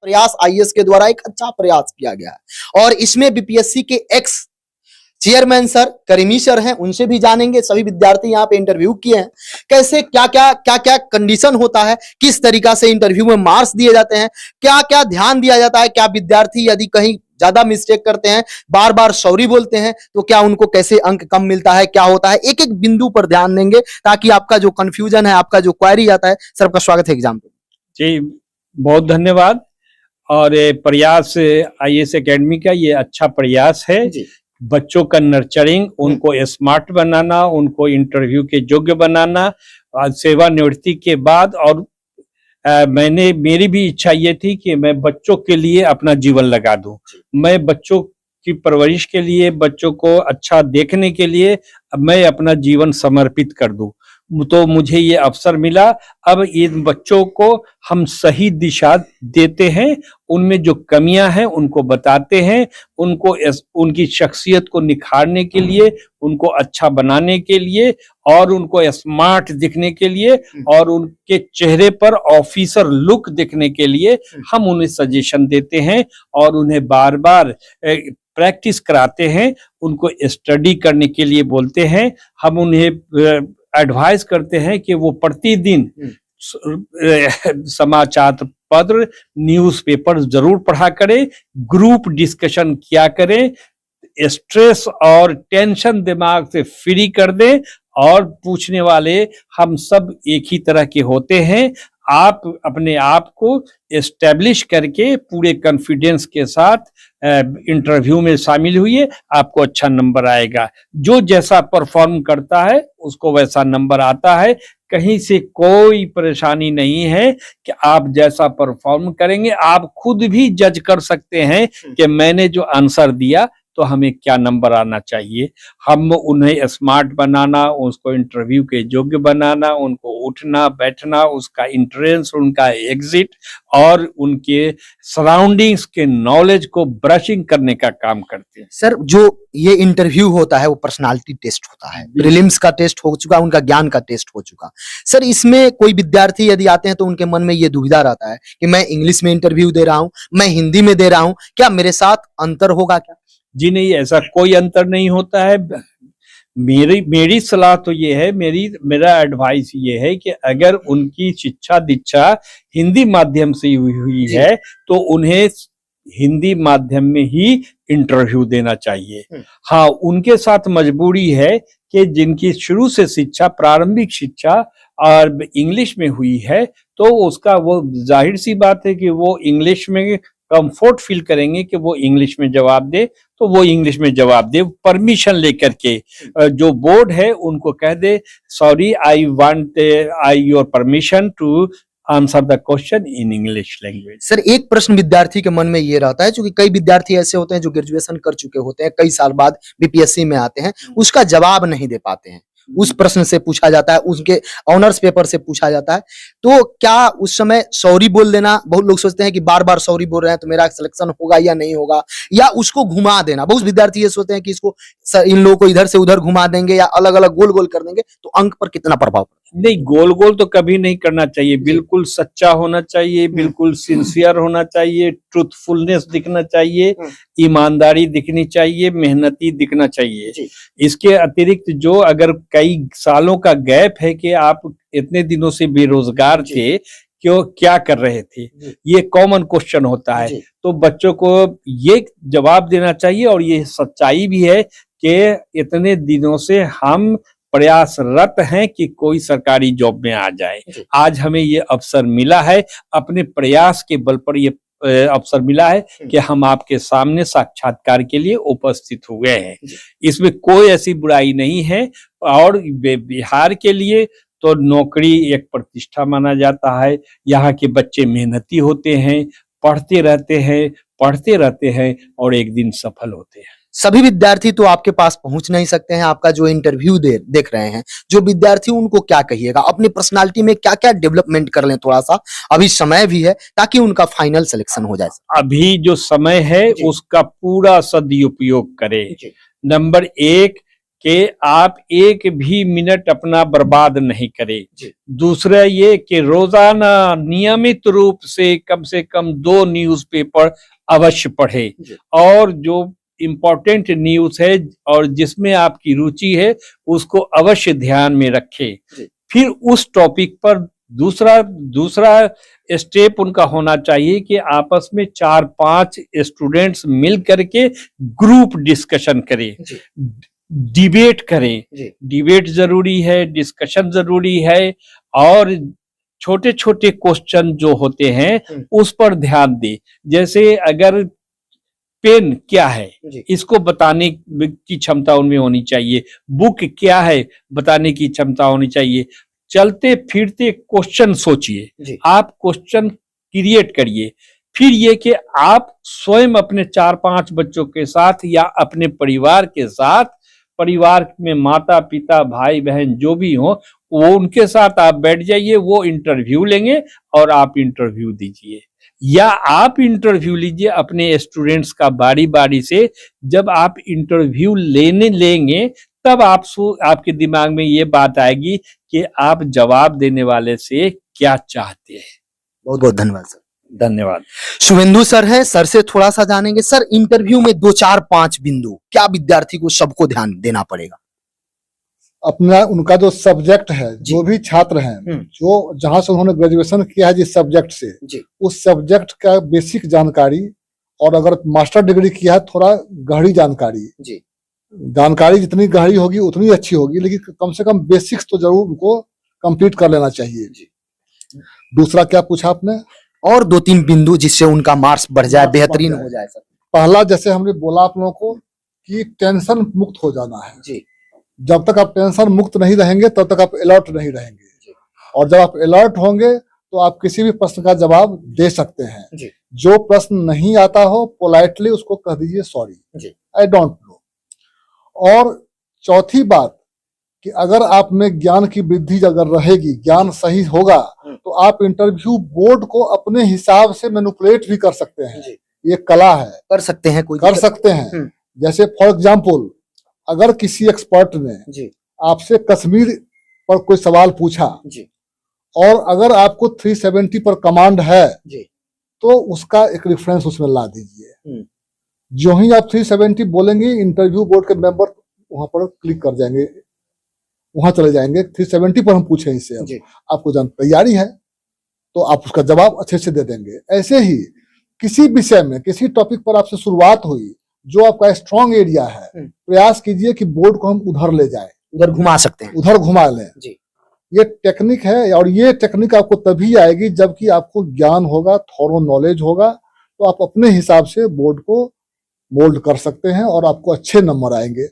प्रयास आईएएस के द्वारा एक अच्छा प्रयास किया गया है और इसमें बीपीएससी के x chairman sir creamy sir हैं, उनसे भी जानेंगे। सभी विद्यार्थी यहाँ पे इंटरव्यू किए हैं, कैसे क्या क्या कंडीशन होता है, किस तरीका से इंटरव्यू में मार्क्स दिए जाते हैं, क्या क्या ध्यान दिया जाता है, क्या विद्यार्थी यदि कहीं ज्यादा मिस्टेक करते हैं, बार बार सॉरी बोलते हैं, तो क्या उनको कैसे अंक कम मिलता है, क्या होता है, एक एक बिंदु पर ध्यान देंगे ताकि आपका जो कंफ्यूजन है, आपका जो क्वेरी आता है। सर आपका स्वागत है एग्जाम पे। जी बहुत धन्यवाद। और प्रयास आईएएस एकेडमी का ये अच्छा प्रयास है, बच्चों का नर्चरिंग, उनको स्मार्ट बनाना, उनको इंटरव्यू के योग्य बनाना, सेवानिवृत्ति के बाद। और मेरी भी इच्छा ये थी कि मैं बच्चों के लिए अपना जीवन लगा दूं, मैं बच्चों की परवरिश के लिए, बच्चों को अच्छा देखने के लिए मैं अपना जीवन समर्पित कर दूं। तो मुझे ये अवसर मिला। अब इन बच्चों को हम सही दिशा देते हैं, उनमें जो कमियां हैं उनको बताते हैं, उनको उनकी शख्सियत को निखारने के लिए, उनको अच्छा बनाने के लिए और उनको स्मार्ट दिखने के लिए और उनके चेहरे पर ऑफिसर लुक दिखने के लिए हम उन्हें सजेशन देते हैं और उन्हें बार बार प्रैक्टिस कराते हैं, उनको स्टडी करने के लिए बोलते हैं। हम उन्हें एडवाइस करते हैं कि वो प्रतिदिन समाचार पत्र, न्यूज़पेपर जरूर पढ़ा करें, ग्रुप डिस्कशन किया करें, स्ट्रेस और टेंशन दिमाग से फ्री कर दें। और पूछने वाले हम सब एक ही तरह के होते हैं। आप अपने आप को एस्टेब्लिश करके पूरे कॉन्फिडेंस के साथ इंटरव्यू में शामिल हुई, आपको अच्छा नंबर आएगा। जो जैसा परफॉर्म करता है उसको वैसा नंबर आता है, कहीं से कोई परेशानी नहीं है कि आप जैसा परफॉर्म करेंगे। आप खुद भी जज कर सकते हैं कि मैंने जो आंसर दिया तो हमें क्या नंबर आना चाहिए। हम उन्हें स्मार्ट बनाना, उसको इंटरव्यू के योग्य बनाना, उनको उठना बैठना, उसका इंट्रेंस, उनका एग्जिट और उनके सराउंडिंग्स के नॉलेज को ब्रशिंग करने का काम करते हैं। सर जो ये इंटरव्यू होता है वो पर्सनालिटी टेस्ट होता है, प्रीलिम्स का टेस्ट हो चुका, उनका ज्ञान का टेस्ट हो चुका। सर इसमें कोई विद्यार्थी यदि आते हैं तो उनके मन में ये दुविधा रहता है कि मैं इंग्लिश में इंटरव्यू दे रहा हूँ, मैं हिंदी में दे रहा हूँ, क्या मेरे साथ अंतर होगा क्या? जी नहीं, ऐसा कोई अंतर नहीं होता है। मेरी सलाह तो ये है, मेरा एडवाइस ये है कि अगर उनकी शिक्षा दीक्षा हिंदी माध्यम से हुई है तो उन्हें हिंदी माध्यम में ही इंटरव्यू देना चाहिए। हाँ, उनके साथ मजबूरी है कि जिनकी शुरू से शिक्षा, प्रारंभिक शिक्षा और इंग्लिश में हुई है, तो उसका वो जाहिर सी बात है कि वो इंग्लिश में कंफर्ट फील करेंगे कि वो इंग्लिश में जवाब दे, तो वो इंग्लिश में जवाब दे। परमिशन लेकर के जो बोर्ड है उनको कह दे, sorry I want your permission to answer the question in English language. Sir एक प्रश्न विद्यार्थी के मन में ये रहता है, क्योंकि कई विद्यार्थी ऐसे होते हैं जो ग्रेजुएशन कर चुके होते हैं, कई साल बाद बीपीएससी में आते हैं, उसका जवाब नहीं दे पाते हैं। उस प्रश्न से पूछा जाता है, उसके ऑनर्स पेपर से पूछा जाता है, तो क्या उस समय सॉरी बोल देना, बहुत लोग सोचते हैं कि बार बार सॉरी बोल रहे हैं तो मेरा सिलेक्शन होगा या नहीं होगा, या उसको घुमा देना। बहुत विद्यार्थी ये सोचते हैं कि इसको इन लोगों को इधर से उधर घुमा देंगे या अलग अलग गोल गोल कर देंगे तो अंक पर कितना प्रभाव पड़ेगा? नहीं, गोल गोल तो कभी नहीं करना चाहिए, बिल्कुल सच्चा होना चाहिए, बिल्कुल सिंसियर होना चाहिए, ट्रूथफुलनेस दिखना चाहिए, ईमानदारी दिखनी चाहिए, मेहनती दिखना चाहिए। इसके अतिरिक्त जो अगर कई सालों का गैप है कि आप इतने दिनों से बेरोजगार थे, क्यों, क्या कर रहे थे, ये कॉमन क्वेश्चन होता है, तो बच्चों को ये जवाब देना चाहिए। और ये सच्चाई भी है कि इतने दिनों से हम प्रयासरत हैं कि कोई सरकारी जॉब में आ जाए। आज हमें ये अवसर मिला है, अपने प्रयास के बल पर ये अवसर मिला है कि हम आपके सामने साक्षात्कार के लिए उपस्थित हुए हैं। इसमें कोई ऐसी बुराई नहीं है। और बिहार के लिए तो नौकरी एक प्रतिष्ठा माना जाता है। यहाँ के बच्चे मेहनती होते हैं, पढ़ते रहते हैं और एक दिन सफल होते हैं। सभी विद्यार्थी तो आपके पास पहुंच नहीं सकते हैं, आपका जो इंटरव्यू देख रहे हैं जो विद्यार्थी, उनको क्या कहिएगा, अपनी पर्सनालिटी में क्या क्या डेवलपमेंट कर लें, थोड़ा सा अभी समय भी है ताकि उनका फाइनल सिलेक्शन हो जाए। अभी जो समय है उसका पूरा सदुपयोग करें। नंबर 1, कि आप एक भी मिनट अपना बर्बाद नहीं करें। दूसरा ये कि रोजाना नियमित रूप से कम 2 न्यूज़पेपर अवश्य पढ़े और जो इम्पोर्टेंट न्यूज़ है और जिसमें आपकी रुचि है उसको अवश्य ध्यान में रखें। फिर उस टॉपिक पर दूसरा स्टेप उनका होना चाहिए कि आपस में 4-5 स्टूडेंट्स मिल करके ग्रुप डिस्कशन करें, डिबेट करें। डिबेट जरूरी है, डिस्कशन जरूरी है और छोटे छोटे क्वेश्चन जो होते हैं उस पर ध्यान दें। जैसे अगर पेन क्या है इसको बताने की क्षमता उनमें होनी चाहिए, बुक क्या है बताने की क्षमता होनी चाहिए। चलते फिरते क्वेश्चन सोचिए, आप क्वेश्चन क्रिएट करिए। फिर ये कि आप स्वयं अपने 4-5 बच्चों के साथ या अपने परिवार के साथ, परिवार में माता पिता भाई बहन जो भी हो वो उनके साथ आप बैठ जाइए, वो इंटरव्यू लेंगे और आप इंटरव्यू दीजिए या आप इंटरव्यू लीजिए अपने स्टूडेंट्स का बारी बारी से। जब आप इंटरव्यू लेंगे तब आपके दिमाग में ये बात आएगी कि आप जवाब देने वाले से क्या चाहते हैं। बहुत बहुत धन्यवाद सर। धन्यवाद। शुभेंदु सर हैं, सर से थोड़ा सा जानेंगे। सर, इंटरव्यू में 2, 4, 5 बिंदु क्या विद्यार्थी को सबको ध्यान देना पड़ेगा? अपना उनका जो सब्जेक्ट है, जो भी छात्र हैं, जो जहां से उन्होंने ग्रेजुएशन किया है जिस सब्जेक्ट से, उस सब्जेक्ट का बेसिक जानकारी, और अगर मास्टर डिग्री किया है थोड़ा गहरी जानकारी। जानकारी जितनी गहरी होगी उतनी अच्छी होगी, लेकिन कम से कम बेसिक्स तो जरूर उनको कंप्लीट कर लेना चाहिए। दूसरा क्या पूछा आपने? और 2-3 बिंदु जिससे उनका मार्क्स बढ़ जाए, बेहतरीन हो जाए सर। पहला, जैसे हमने बोला आप लोगों को कि टेंशन मुक्त हो जाना है। जब तक आप टेंशन मुक्त नहीं रहेंगे तब तक आप अलर्ट नहीं रहेंगे, और जब आप अलर्ट होंगे तो आप किसी भी प्रश्न का जवाब दे सकते हैं। जो प्रश्न नहीं आता हो पोलाइटली उसको कह दीजिए सॉरी, आई डोंट नो। और चौथी बात कि अगर आप में ज्ञान की वृद्धि अगर रहेगी, ज्ञान सही होगा, तो आप इंटरव्यू बोर्ड को अपने हिसाब से मैनिपुलेट भी कर सकते हैं। ये कला है, कर सकते हैं, कोई कर सकते हैं। जैसे फॉर एग्जाम्पल, अगर किसी एक्सपर्ट ने आपसे कश्मीर पर कोई सवाल पूछा और अगर आपको 370 पर कमांड है तो उसका एक रेफरेंस उसमें ला दीजिए। जो ही आप 370 बोलेंगे, इंटरव्यू बोर्ड के मेंबर वहां पर क्लिक कर जाएंगे, वहां चले जाएंगे 370 पर हम पूछे इससे, आपको जान तैयारी है तो आप उसका जवाब अच्छे से दे देंगे। ऐसे ही किसी विषय में, किसी टॉपिक पर आपसे शुरुआत हुई, जो आपका स्ट्रॉन्ग एरिया है, प्रयास कीजिए कि बोर्ड को हम उधर ले जाएं, उधर घुमा सकते हैं, उधर घुमा लें। ये टेक्निक है, और ये टेक्निक आपको तभी आएगी जबकि आपको ज्ञान होगा, थॉरो नॉलेज होगा, तो आप अपने हिसाब से बोर्ड को मोल्ड कर सकते हैं और आपको अच्छे नंबर आएंगे।